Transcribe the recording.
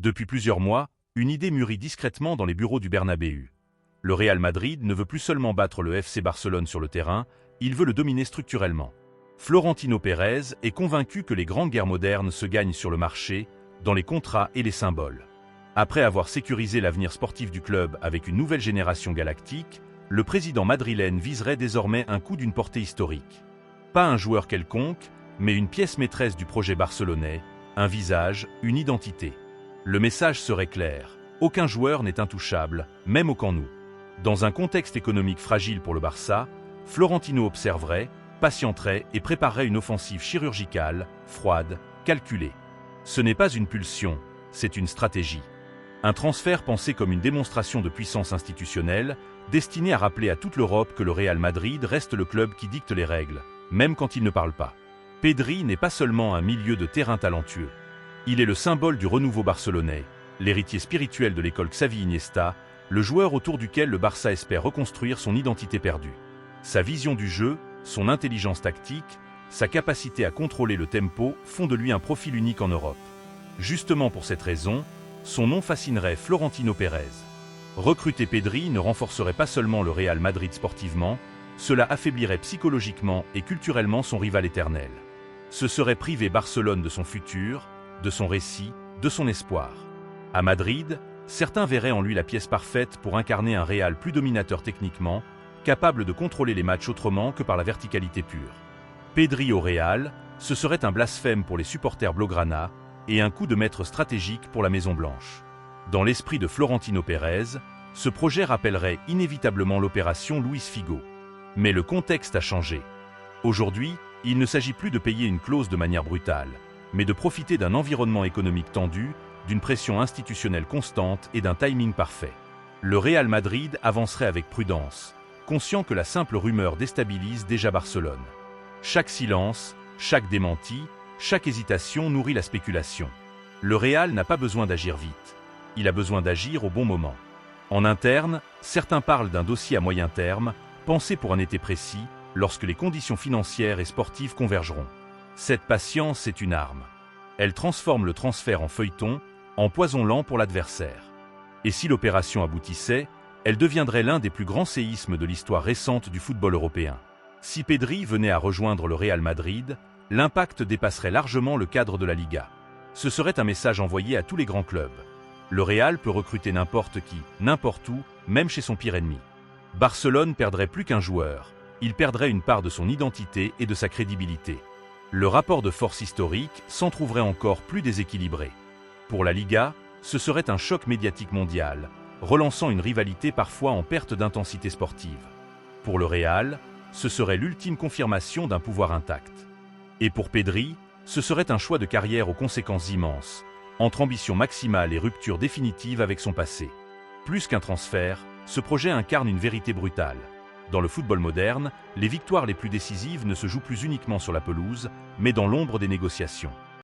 Depuis plusieurs mois, une idée mûrit discrètement dans les bureaux du Bernabéu. Le Real Madrid ne veut plus seulement battre le FC Barcelone sur le terrain, il veut le dominer structurellement. Florentino Pérez est convaincu que les grandes guerres modernes se gagnent sur le marché, dans les contrats et les symboles. Après avoir sécurisé l'avenir sportif du club avec une nouvelle génération galactique, le président madrilène viserait désormais un coup d'une portée historique. Pas un joueur quelconque, mais une pièce maîtresse du projet barcelonais, un visage, une identité. Le message serait clair, aucun joueur n'est intouchable, même au Camp Nou. Dans un contexte économique fragile pour le Barça, Florentino observerait, patienterait et préparerait une offensive chirurgicale, froide, calculée. Ce n'est pas une pulsion, c'est une stratégie. Un transfert pensé comme une démonstration de puissance institutionnelle, destiné à rappeler à toute l'Europe que le Real Madrid reste le club qui dicte les règles, même quand il ne parle pas. Pedri n'est pas seulement un milieu de terrain talentueux. Il est le symbole du renouveau barcelonais, l'héritier spirituel de l'école Xavi-Iniesta, le joueur autour duquel le Barça espère reconstruire son identité perdue. Sa vision du jeu, son intelligence tactique, sa capacité à contrôler le tempo font de lui un profil unique en Europe. Justement pour cette raison, son nom fascinerait Florentino Pérez. Recruter Pedri ne renforcerait pas seulement le Real Madrid sportivement, cela affaiblirait psychologiquement et culturellement son rival éternel. Ce serait priver Barcelone de son futur, de son récit, de son espoir. À Madrid, certains verraient en lui la pièce parfaite pour incarner un Real plus dominateur techniquement, capable de contrôler les matchs autrement que par la verticalité pure. Pedri au Real, ce serait un blasphème pour les supporters blaugrana et un coup de maître stratégique pour la Maison-Blanche. Dans l'esprit de Florentino Pérez, ce projet rappellerait inévitablement l'opération Luis Figo. Mais le contexte a changé. Aujourd'hui, il ne s'agit plus de payer une clause de manière brutale, mais de profiter d'un environnement économique tendu, d'une pression institutionnelle constante et d'un timing parfait. Le Real Madrid avancerait avec prudence, conscient que la simple rumeur déstabilise déjà Barcelone. Chaque silence, chaque démenti, chaque hésitation nourrit la spéculation. Le Real n'a pas besoin d'agir vite. Il a besoin d'agir au bon moment. En interne, certains parlent d'un dossier à moyen terme, pensé pour un été précis, lorsque les conditions financières et sportives convergeront. Cette patience est une arme. Elle transforme le transfert en feuilleton, en poison lent pour l'adversaire. Et si l'opération aboutissait, elle deviendrait l'un des plus grands séismes de l'histoire récente du football européen. Si Pedri venait à rejoindre le Real Madrid, l'impact dépasserait largement le cadre de la Liga. Ce serait un message envoyé à tous les grands clubs. Le Real peut recruter n'importe qui, n'importe où, même chez son pire ennemi. Barcelone perdrait plus qu'un joueur, il perdrait une part de son identité et de sa crédibilité. Le rapport de force historique s'en trouverait encore plus déséquilibré. Pour la Liga, ce serait un choc médiatique mondial, relançant une rivalité parfois en perte d'intensité sportive. Pour le Real, ce serait l'ultime confirmation d'un pouvoir intact. Et pour Pedri, ce serait un choix de carrière aux conséquences immenses, entre ambition maximale et rupture définitive avec son passé. Plus qu'un transfert, ce projet incarne une vérité brutale. Dans le football moderne, les victoires les plus décisives ne se jouent plus uniquement sur la pelouse, mais dans l'ombre des négociations.